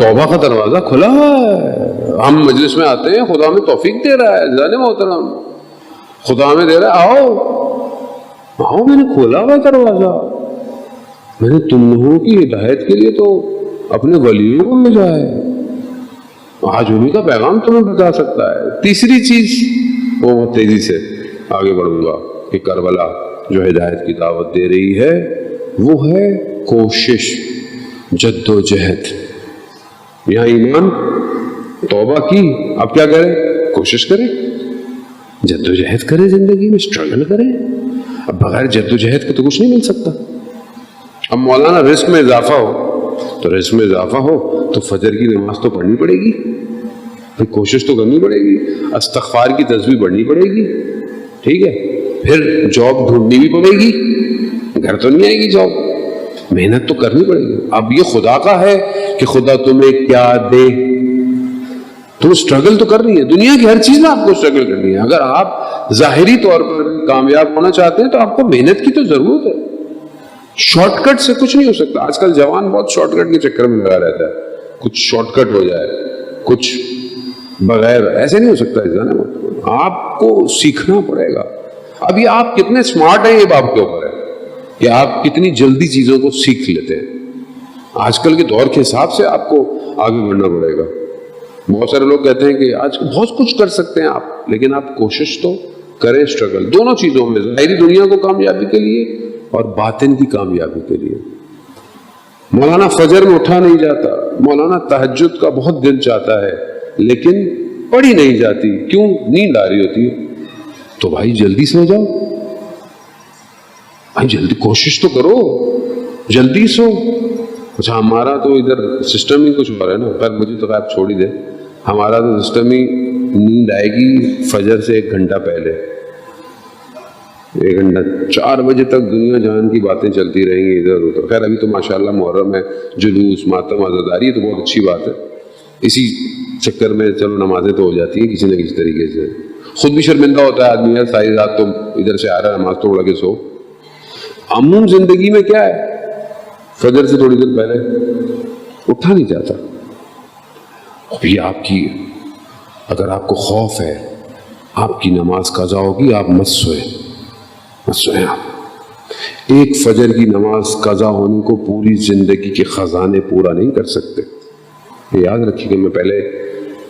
توبہ کا دروازہ کھلا ہے. ہم مجلس میں آتے ہیں, خدا میں توفیق دے رہا ہے جانے محترم, خدا میں دے رہا ہے, آؤ میں نے کھولا ہوا دروازہ, میں نے تم لوگوں کی ہدایت کے لیے تو اپنے ولیوں کو بھیجا ہے, آج انہیں کا پیغام تمہیں بتا سکتا ہے. تیسری چیز وہ بہت تیزی سے آگے بڑھوں گا کہ کربلا جو ہدایت کی دعوت دے رہی ہے وہ ہے کوشش, جد و جہد. یہاں ایمان توبہ کی, اب کیا کریں؟ کوشش کریں, جد و جہد کریں, زندگی میں اسٹرگل کریں. اب بغیر جد و جہد کے تو کچھ نہیں مل سکتا. اب مولانا رزق میں اضافہ ہو تو رزق میں اضافہ ہو تو فجر کی نماز تو پڑھنی پڑے گی, پھر کوشش تو کرنی پڑے گی, استغفار کی تسبیح پڑھنی پڑے گی, ٹھیک ہے, پھر جاب ڈھونڈنی بھی پڑے گی, گھر تو نہیں آئے گی جاب, محنت تو کرنی پڑے گی. اب یہ خدا کا ہے کہ خدا تمہیں کیا دے, تم اسٹرگل تو کرنی ہے, دنیا کی ہر چیز میں آپ کو اسٹرگل کرنی ہے. اگر آپ ظاہری طور پر کامیاب ہونا چاہتے ہیں تو آپ کو محنت کی تو ضرورت ہے. شارٹ کٹ سے کچھ نہیں ہو سکتا. آج کل جوان بہت شارٹ کٹ کے چکر میں لگا رہتا ہے, کچھ شارٹ کٹ ہو جائے, کچھ بغیر, ایسے نہیں ہو سکتا ہے. آپ کو سیکھنا پڑے گا. اب یہ آپ کتنے اسمارٹ ہیں یہ بات کے اوپر ہے کہ آپ کتنی جلدی چیزوں کو سیکھ لیتے ہیں. آج کل کے دور کے حساب سے آپ کو آگے بڑھنا پڑے گا. بہت سارے لوگ کہتے ہیں کہ آج بہت کچھ کر سکتے ہیں آپ, لیکن آپ کوشش تو کریں, اسٹرگل دونوں چیزوں میں, ظاہری دنیا کو کامیابی کے لیے اور باطن کی کامیابی کے لیے. مولانا فجر میں اٹھا نہیں جاتا, مولانا تہجد کا بہت دل چاہتا ہے لیکن پڑھی نہیں جاتی, کیوں؟ نیند آ رہی ہوتی ہے. تو بھائی جلدی سو جاؤ, بھائی جلدی کوشش تو کرو, جلدی سو. اچھا ہمارا تو ادھر سسٹم ہی کچھ ہو رہا ہے نا, پر مجھے تو آپ چھوڑ ہی دیں, ہمارا تو سسٹم ہی نیند آئے گی فجر سے 1 گھنٹہ پہلے, 1 گھنٹہ 4 بجے تک دنیا جہان کی باتیں چلتی رہیں گی ادھر ادھر. خیر ابھی تو ماشاءاللہ محرم ہے, جلوس, ماتم, عزاداری, تو بہت اچھی بات ہے. اسی چکر میں چلو نمازیں تو ہو جاتی ہیں کسی نہ کسی طریقے سے. خود بھی شرمندہ ہوتا ہے آدمی, ساری رات تو ادھر سے آ رہا ہے, نماز تو اڑ کے سو. عموم زندگی میں کیا ہے, فجر سے تھوڑی دیر پہلے اٹھا نہیں جاتا. ابھی آپ کی, اگر آپ کو خوف ہے آپ کی نماز قضا ہوگی, آپ مت سوئیں, مت سوئیں آپ. ایک فجر کی نماز قضا ہونے کو پوری زندگی کے خزانے پورا نہیں کر سکتے. یہ یاد رکھیے کہ میں پہلے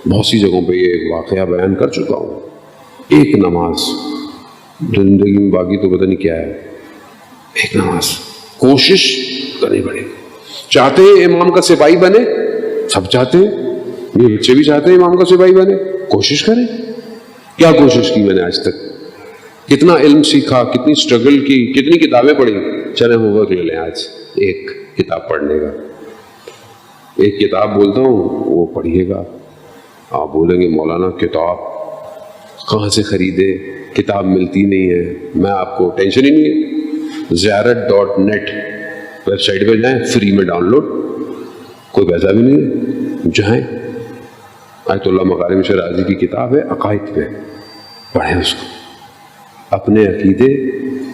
بہت سی جگہوں پہ یہ واقعہ بیان کر چکا ہوں. ایک نماز زندگی میں, باقی تو پتہ نہیں کیا ہے, ایک نماز کوشش کرنی پڑے گی. چاہتے ہیں امام کا سپاہی بنے, سب چاہتے ہیں, یہ بچے بھی چاہتے ہیں امام کا سپاہی بنے, کوشش کریں. کیا کوشش کی میں نے آج تک, کتنا علم سیکھا, کتنی اسٹرگل کی, کتنی کتابیں پڑھی. چلیں ہوم ورک لے لیں آج, ایک کتاب پڑھنے کا. ایک کتاب بولتا ہوں وہ پڑھیے گا. آپ بولیں گے مولانا کتاب کہاں سے خریدے, کتاب ملتی نہیں ہے. میں آپ کو ٹینشن ہی نہیں ہے, ziyarat.net ویب سائٹ پہ جائیں, فری میں ڈاؤن لوڈ, کوئی پیسہ بھی نہیں ہے. جائیں, آیت اللہ مکارم شرازی کی کتاب ہے عقائد پہ, پڑھیں اس کو, اپنے عقیدے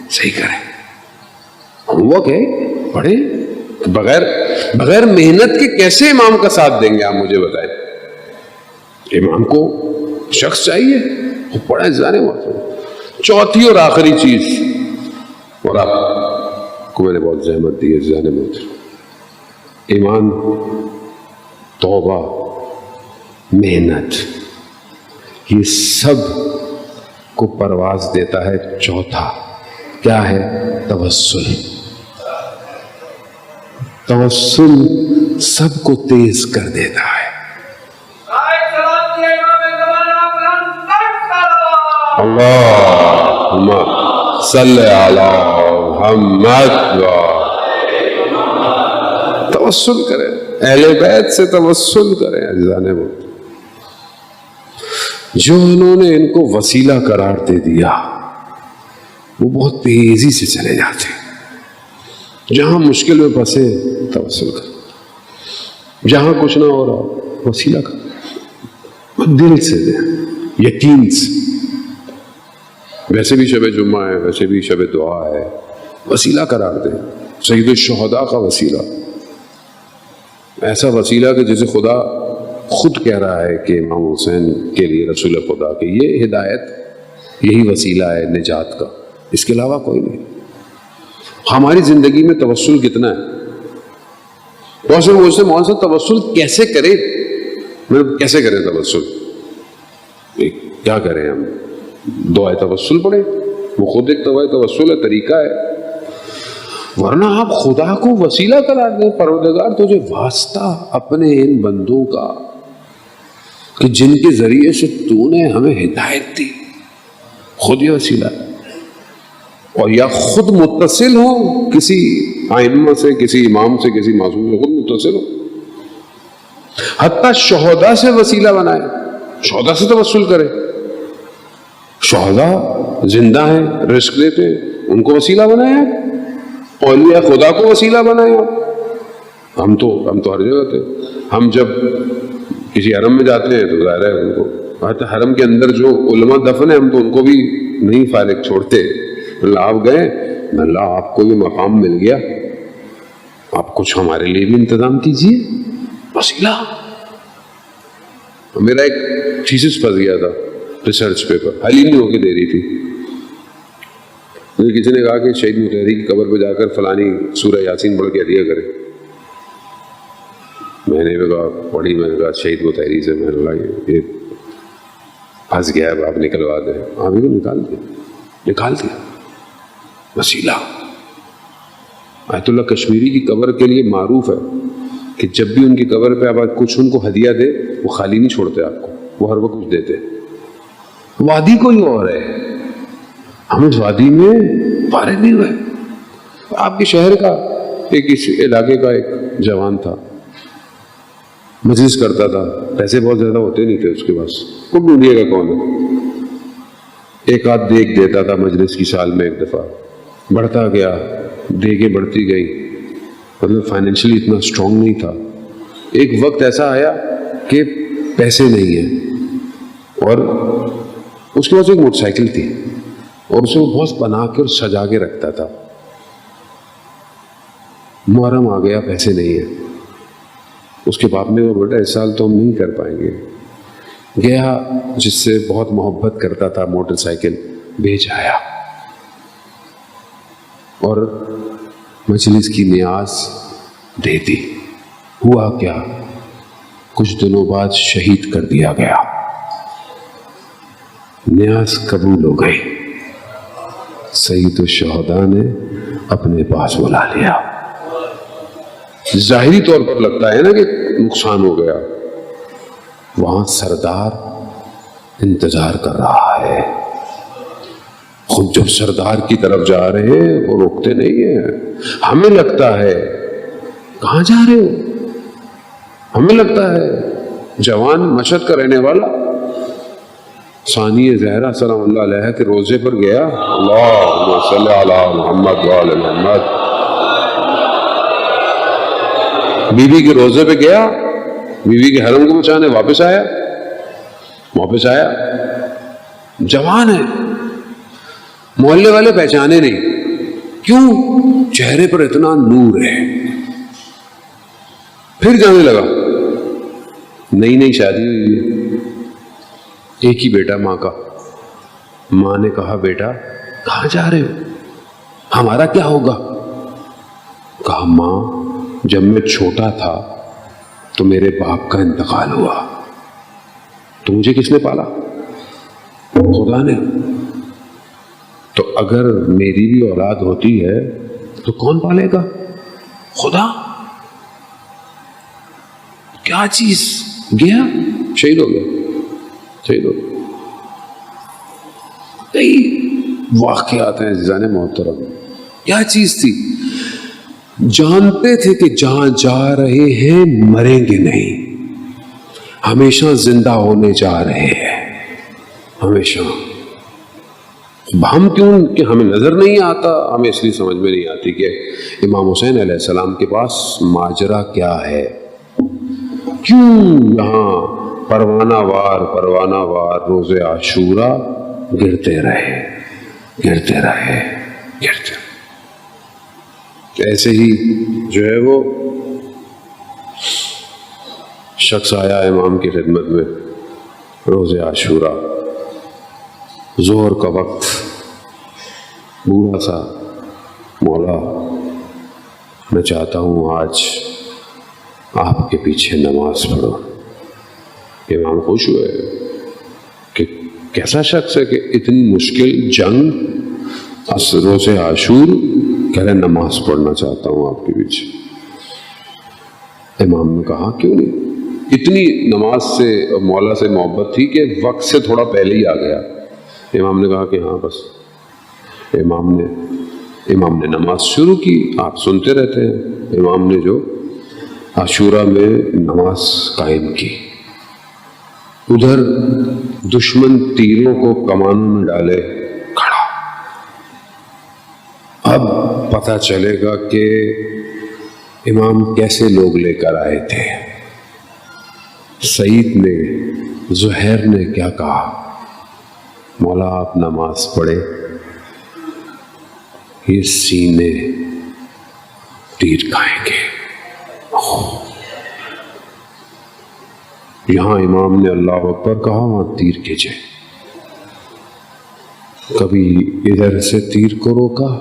صحیح کریں. ہومورک ہے, پڑھیں. بغیر محنت کے کیسے امام کا ساتھ دیں گے آپ مجھے بتائیں. امام کو شخص چاہیے, وہ پڑھیں, جانے وقت. چوتھی اور آخری چیز, اور آپ کو میں نے بہت زحمت دی ہے جانے وقت, ایمان, توبہ, محنت, یہ سب کو پرواز دیتا ہے. چوتھا کیا ہے؟ توسل. توسل سب کو تیز کر دیتا ہے. اللہم صلی علی محمد. توسل کریں, اہل بیت سے توسل کریں. عزیزان وہ جو انہوں نے ان کو وسیلہ قرار دے دیا وہ بہت تیزی سے چلے جاتے ہیں. جہاں مشکل میں پھنسے توسل کریں, جہاں کچھ نہ ہو رہا وسیلہ کریں, دل سے دیں, یقین سے. ویسے بھی شب جمعہ ہے, ویسے بھی شب دعا ہے, وسیلہ قرار دیں. سید الشہداء کا وسیلہ, ایسا وسیلہ کہ جسے خدا خود کہہ رہا ہے کہ امام حسین کے لیے رسول خدا کہ یہ ہدایت، یہی وسیلہ ہے نجات کا، اس کے علاوہ کوئی نہیں۔ ہماری زندگی میں توسل کتنا ہے؟ بہت سے مجھ سے مولانا صاحب توسل کیسے کرے؟ کیسے کریں توسل؟ کیا کریں ہم؟ دعائے توسل پڑھیں، وہ خود ایک دعائے توسل ہے، طریقہ ہے، ورنہ آپ خدا کو وسیلہ قرار دیں۔ پروردگار تجھے واسطہ اپنے ان بندوں کا کہ جن کے ذریعے سے تو نے ہمیں ہدایت دی، خود یہ وسیلہ ہے۔ اور یا خود متصل ہو کسی ائمہ سے، کسی امام سے، کسی معصوم سے، خود متصل ہو، حتیٰ شہداء سے وسیلہ بنائے، شہداء سے توسل کرے۔ شہداء زندہ ہیں، رزق دیتے ہیں، ان کو وسیلہ بنائے آپ، اولیاء خدا کو وسیلہ بنائے آپ۔ ہم تو ہر جگہ تھے، ہم جب کسی حرم میں جاتے ہیں تو ظاہر ہے ان کو، حرم کے اندر جو علماء دفن ہیں ہم تو ان کو بھی نہیں فارغ چھوڑتے۔ اللہ آپ گئے، اللہ آپ کو بھی مقام مل گیا، آپ کچھ ہمارے لیے بھی انتظام کیجیے، وسیلہ۔ میرا ایک تھیسس پھنس گیا تھا، ریسرچ پیپر، حل ہی نہیں ہو کے دے رہی تھی۔ مجھے کسی نے کہا کہ شہید متحری کی قبر پہ جا کر فلانی سورہ یاسین پڑھ کے ہدیہ کرے۔ میں نے بھی کہا پڑھی، میں نے کہا شہید متحری سے، میں نے کہا یہ پھنس گیا ہے، آپ نکلوا دیں۔ آپ ہی کو نکال دیا وسیلہ۔ آیت اللہ کشمیری کی قبر کے لیے معروف ہے کہ جب بھی ان کی قبر پہ آپ کچھ ان کو ہدیہ دے، وہ خالی نہیں چھوڑتے آپ کو، وہ ہر وقت کچھ دیتے۔ وادی کوئی اور ہے، ہم اس وادی میں فارغ نہیں ہوئے۔ آپ کے شہر کا ایک اس علاقے کا ایک جوان تھا، مجلس کرتا تھا، پیسے بہت زیادہ ہوتے نہیں تھے اس کے پاس، کو ڈھونڈیے گا کون ہے، ایک آدھ دیکھ دیتا تھا مجلس کی، سال میں ایک دفعہ، بڑھتا گیا، دیکھیں بڑھتی گئی، مطلب فائنینشلی اتنا اسٹرانگ نہیں تھا۔ ایک وقت ایسا آیا کہ پیسے نہیں ہیں، اور اس کے پاس ایک موٹر سائیکل تھی اور اسے وہ بہت بنا کے اور سجا کے رکھتا تھا۔ محرم آ گیا، پیسے نہیں ہیں، اس کے باپ نے کہا بیٹا اس سال تو ہم نہیں کر پائیں گے۔ گیا، جس سے بہت محبت کرتا تھا، موٹر سائیکل بھیج آیا، اور مجلس کی نیاز دے دی۔ ہوا کیا، کچھ دنوں بعد شہید کر دیا گیا، نیاز قبول ہو گئی، سید الشہداء نے اپنے پاس بلا لیا۔ ظاہری طور پر لگتا ہے نا کہ نقصان ہو گیا، وہاں سردار انتظار کر رہا ہے۔ خود جب سردار کی طرف جا رہے ہیں وہ روکتے نہیں ہیں۔ ہمیں لگتا ہے کہاں جا رہے ہو، ہمیں لگتا ہے جوان مشہد کا رہنے والا ثانی زہرا سلام اللہ علیہ کے روزے پر گیا، اللہم صلی علی محمد وعلی محمد، بیوی کے روزے پہ گیا، بیوی کے حرم کو بچانے واپس آیا، جوان ہے، محلے والے پہچانے نہیں، کیوں؟ چہرے پر اتنا نور ہے۔ پھر جانے لگا، نئی شادی ہوئی ہے، ایک ہی بیٹا ماں کا۔ ماں نے کہا بیٹا کہاں جا رہے ہو، ہمارا کیا ہوگا؟ کہا ماں جب میں چھوٹا تھا تو میرے باپ کا انتقال ہوا، تو مجھے کس نے پالا؟ خدا نے۔ تو اگر میری بھی اولاد ہوتی ہے تو کون پالے گا؟ خدا۔ کیا چیز؟ گیا، شہید ہو گیا۔ کئی واقعات ہیں عزیزان محترم۔ کیا چیز تھی؟ جانتے تھے کہ جہاں جا رہے ہیں مریں گے نہیں، ہمیشہ زندہ ہونے جا رہے ہیں، ہمیشہ۔ ہم کیوں کہ ہمیں نظر نہیں آتا، ہمیں اس لیے سمجھ میں نہیں آتی کہ امام حسین علیہ السلام کے پاس ماجرا کیا ہے، کیوں یہاں پروانہ وار روز عاشورہ گرتے رہے۔ ایسے ہی جو ہے وہ شخص آیا امام کی خدمت میں روز عاشورہ، ظہر کا وقت، بوڑھا سا، مولا میں چاہتا ہوں آج آپ کے پیچھے نماز پڑھو۔ امام خوش ہوئے کہ کیسا شخص ہے کہ اتنی مشکل جنگ روز عاشور کہہ رہے نماز پڑھنا چاہتا ہوں آپ کے پیچھے۔ امام نے کہا کیوں نہیں؟ اتنی نماز سے اور مولا سے محبت تھی کہ وقت سے تھوڑا پہلے ہی آ گیا۔ امام نے کہا کہ ہاں بس۔ امام نے نماز شروع کی، آپ سنتے رہتے ہیں۔ امام نے جو عاشورہ میں نماز قائم کی، ادھر دشمن تیروں کو کمانوں میں ڈالے کھڑا۔ اب پتہ چلے گا کہ امام کیسے لوگ لے کر آئے تھے۔ سعید نے، زہیر نے کیا کہا؟ مولا آپ نماز پڑھے، یہ سینے تیر کھائیں گے۔ یہاں امام نے اللہ اکبر کہا، وہاں تیر کھینچے۔ کبھی ادھر سے تیر کو روکا،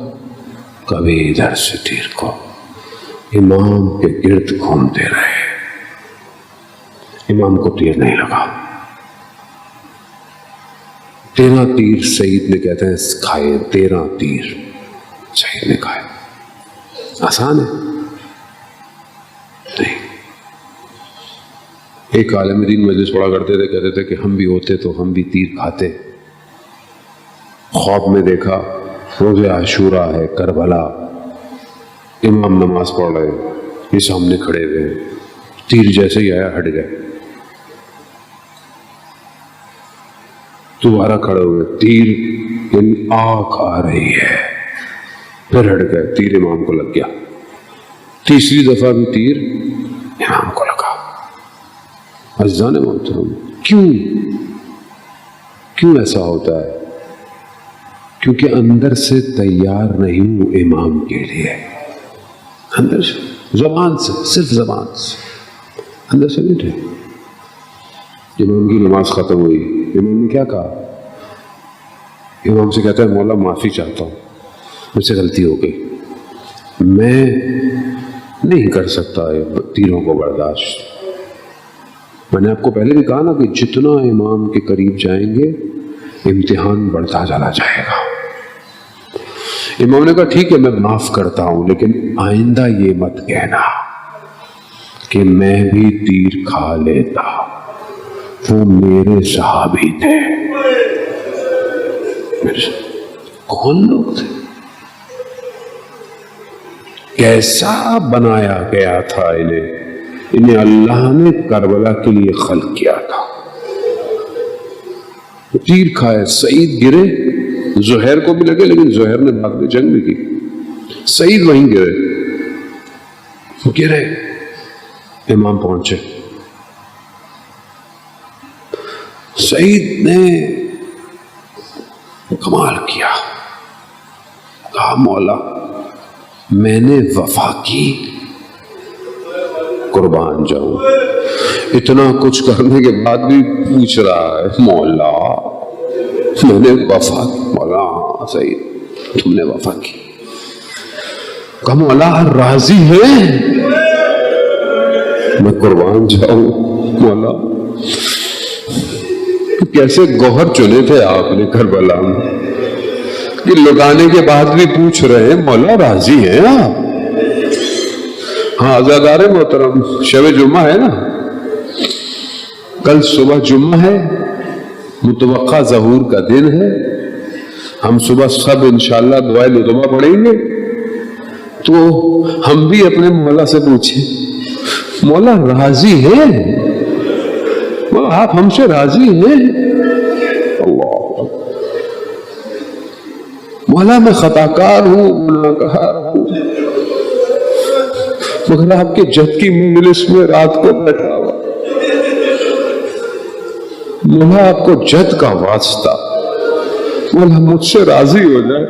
کبھی ادھر سے تیر کو، امام کے گرد گھومتے رہے۔ امام کو تیر نہیں لگا۔ 13 تیر سعید نے کہتے ہیں کھائے، 13 تیر سعید نے کھائے۔ آسان ہے؟ نہیں۔ ایک عالم دین مجلس پڑھا کرتے تھے، کہتے تھے کہ ہم بھی ہوتے تو ہم بھی تیر کھاتے۔ خواب میں دیکھا روز عاشورہ ہے، کربلا، امام نماز پڑھ رہے ہیں، یہ سامنے کھڑے ہوئے ہیں، تیر جیسے ہی آیا ہٹ گئے، دوبارہ کھڑے ہوئے، تیر یعنی آنکھ آ رہی ہے، پھر ہٹ گئے، تیر امام کو لگ گیا۔ تیسری دفعہ بھی تیر امام کو لگا۔ عزیزان محترم، کیوں ایسا ہوتا ہے؟ کیونکہ اندر سے تیار نہیں ہوں امام کے لیے۔ اندر سے، زبان سے، صرف زبان سے، اندر سے نہیں تھے۔ امام کی نماز ختم ہوئی، امام نے کیا کہا؟ امام سے کہتا ہے مولا معافی چاہتا ہوں، مجھ سے غلطی ہو گئی، میں نہیں کر سکتا تیروں کو برداشت۔ میں نے آپ کو پہلے بھی کہا نا کہ جتنا امام کے قریب جائیں گے امتحان بڑھتا چلا جائے گا۔ امام نے کہا ٹھیک ہے میں معاف کرتا ہوں، لیکن آئندہ یہ مت کہنا کہ میں بھی تیر کھا لیتا، وہ میرے صحابی تھے۔ کون لوگ تھے؟ کیسا بنایا گیا تھا انہیں اللہ نے کربلا کے لیے خلق کیا تھا۔ تیر کھائے، سعید گرے، زہیر کو بھی لگے، لیکن زہیر نے بعد میں جنگ بھی کی، سعید وہیں گرے، امام پہنچے، سعید نے کمال کیا، کہا مولا میں نے وفا کی، قربان جاؤں، اتنا کچھ کرنے کے بعد بھی پوچھ رہا ہے مولا میں نے وفا کی۔ مولا ہاں سعید تم نے وفا کی۔ کہا مولا راضی ہے؟ میں قربان جاؤں مولا، کیسے گوہر چنے تھے آپ نے کربلا میں کہ لٹانے کے بعد بھی پوچھ رہے ہیں مولا راضی ہیں آپ؟ ہاں عزادار محترم، شب جمعہ ہے نا، کل صبح جمعہ ہے، متوقع ظہور کا دن ہے، ہم صبح سب انشاءاللہ دعائے لطفہ پڑھیں گے، تو ہم بھی اپنے مولا سے پوچھیں مولا راضی ہیں؟ مولا آپ ہم سے راضی ہیں؟ اللہ مولا میں خطاکار ہوں، گناہگار ہوں، مگر آپ کے جد کی مجلس میں رات کو بیٹھا ہوا، مولا آپ کو جد کا واسطہ، مولا مجھ سے راضی ہو جائے،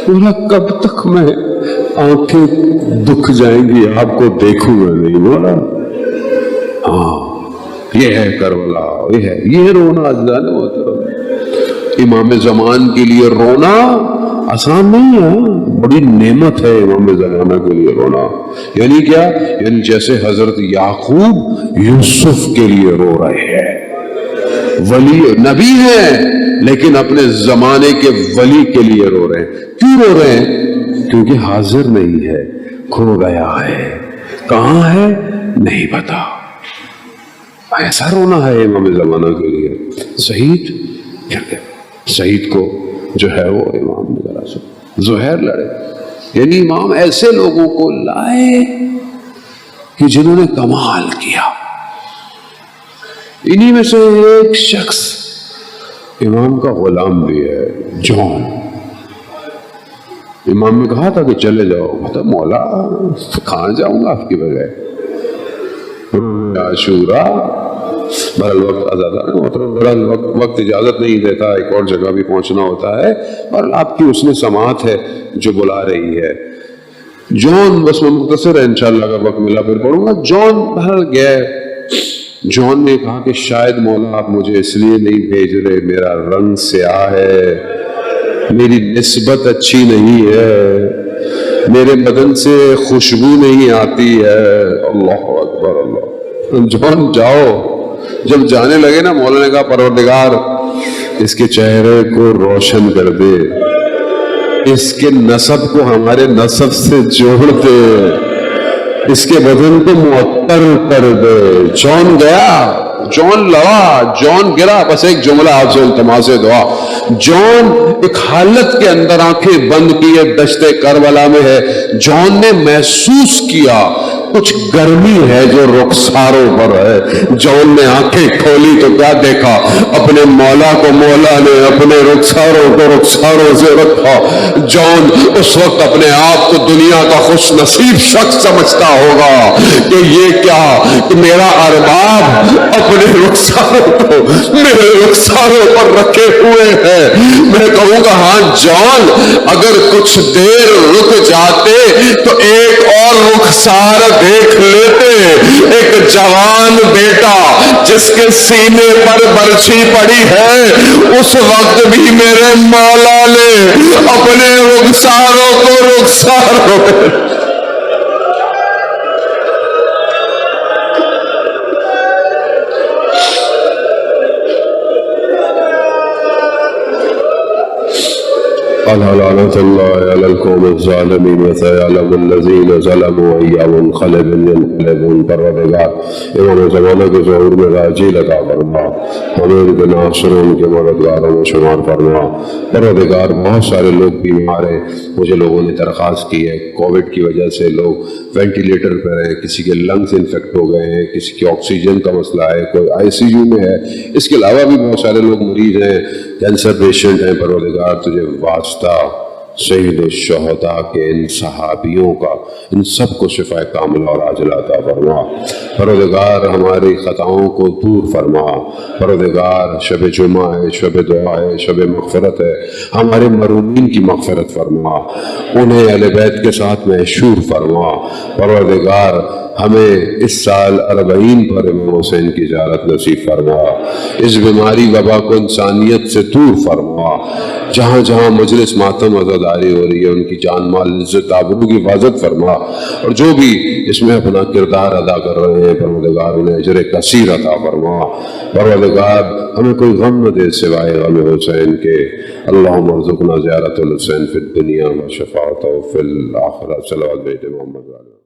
مولا کب تک میں آنکھیں دکھ جائیں گی آپ کو دیکھوں گا نہیں، مولا ہاں یہ ہے کربلا، یہ رونا اجلان محترم۔ امام زمان کے لیے رونا آسان نہیں ہے، بڑی نعمت ہے امام زمانہ کے لیے رونا۔ یعنی کیا؟ یعنی جیسے حضرت یعقوب یوسف کے لیے رو رہے ہیں، ولی نبی ہیں لیکن اپنے زمانے کے ولی کے لیے رو رہے ہیں۔ کیوں رو رہے ہیں؟ کیونکہ حاضر نہیں ہے، کھو گیا ہے، کہاں ہے نہیں پتا۔ ایسا رونا ہے امام زمانہ کے لیے۔ سعید کو جو ہے وہ امام نے ذرا سا زہیر لڑے، یعنی امام ایسے لوگوں کو لائے کہ جنہوں نے کمال کیا۔ انہی میں سے ایک شخص امام کا غلام بھی ہے، جون۔ امام نے کہا تھا کہ چلے جاؤ، کہتا مولا کہاں جاؤں گا آپ کی بغیر، عاشورہ بہرحال وقت آزادہ وقت اجازت نہیں دیتا، ایک اور جگہ بھی پہنچنا ہوتا ہے، اور آپ کی اس میں سماعت ہے جو بلا رہی ہے۔ جون بس میں مختصر ہے، انشاءاللہ اگر وقت ملا پھر پڑھوں گا۔ جون بہرحال گئے۔ جون نے کہا کہ شاید مولا آپ مجھے اس لیے نہیں بھیج رہے، میرا رنگ سیاہ ہے، میری نسبت اچھی نہیں ہے، میرے بدن سے خوشبو نہیں آتی ہے۔ اللہ اکبر اللہ۔ جون جاؤ۔ جب جانے لگے نا، مولا نے کہا پروردگار اس کے چہرے کو روشن کر دے، اس کے نسب کو ہمارے نسب سے جوڑ دے، اس کے بدن کو معطر کر دے۔ جون گیا، جون لڑا، جون گرا۔ بس ایک جملہ آپ سے التماس دعا، جون ایک حالت کے اندر آنکھیں بند کیے دشت کربلا میں ہے، جون نے محسوس کیا کچھ گرمی ہے جو رخساروں پر ہے۔ جون نے آنکھیں کھولی تو کیا دیکھا؟ اپنے مولا کو مولا نے اپنے رخساروں کو رخساروں سے رکھا۔ جون اس وقت اپنے آپ کو دنیا کا خوش نصیب شخص سمجھتا ہوگا کہ یہ کیا کہ میرا ارباب اپنے رخساروں کو میرے رخساروں پر رکھے ہوئے ہیں۔ میں کہوں گا ہاں جون اگر کچھ دیر رک جاتے تو ایک اور رخسار دیکھ لیتے، ایک جوان بیٹا جس کے سینے پر برچھی پڑی ہے۔ اس وقت بھی میرے مولا نے اپنے رخساروں کو رخساروں لعنت اللہ علی القوم الظالمین وسيعلم الذین ظلموا أي منقلب ينقلبون۔ پروردگار امام زمانہ کے ظہور میں راجی عطا فرما، ہمیں ان کے ناصروں ان کے مددگاروں میں شمار فرما۔ پروردگار بہت سارے لوگ بیمار ہیں، مجھے لوگوں نے درخواست کی ہے کووڈ کی وجہ سے لوگ وینٹیلیٹر پر ہیں، کسی کے لنگز انفیکٹ ہو گئے ہیں، کسی کی آکسیجن کا مسئلہ ہے، کوئی ICU میں ہے، اس کے علاوہ بھی بہت سارے لوگ مریض ہیں، کینسر پیشنٹ ہیں۔ پروردگار تجھے واسطہ سید الشہداء کے ان صحابیوں کا، ان سب کو شفا کاملہ اور عاجلہ عطا فرما۔ پروردگار ہماری خطاؤں کو دور فرما۔ پروردگار شب جمعہ ہے، شب دعا ہے، شب مغفرت ہے، ہمارے مرحومین کی مغفرت فرما، انہیں اہل بیت کے ساتھ محشور فرما۔ پروردگار ہمیں اس سال 40 پر امام حسین کی زیارت نصیب فرما۔ اس بیماری وبا کو انسانیت سے دور فرما۔ جہاں جہاں مجلس ماتم عزاداری ہو رہی ہے ان کی جان مال عزت آبرو کی حفاظت فرما، اور جو بھی اس میں اپنا کردار ادا کر رہے ہیں پروردگار انہیں اجر کثیر عطا فرما۔ پروردگار ہمیں کوئی غم نہ دے سوائے غم حسین کے۔ اللہم ارزقنا زیارت الحسین فی الدنیا و شفاعتہ فی الآخرہ۔ صلوات بھیجے محمد علیہ۔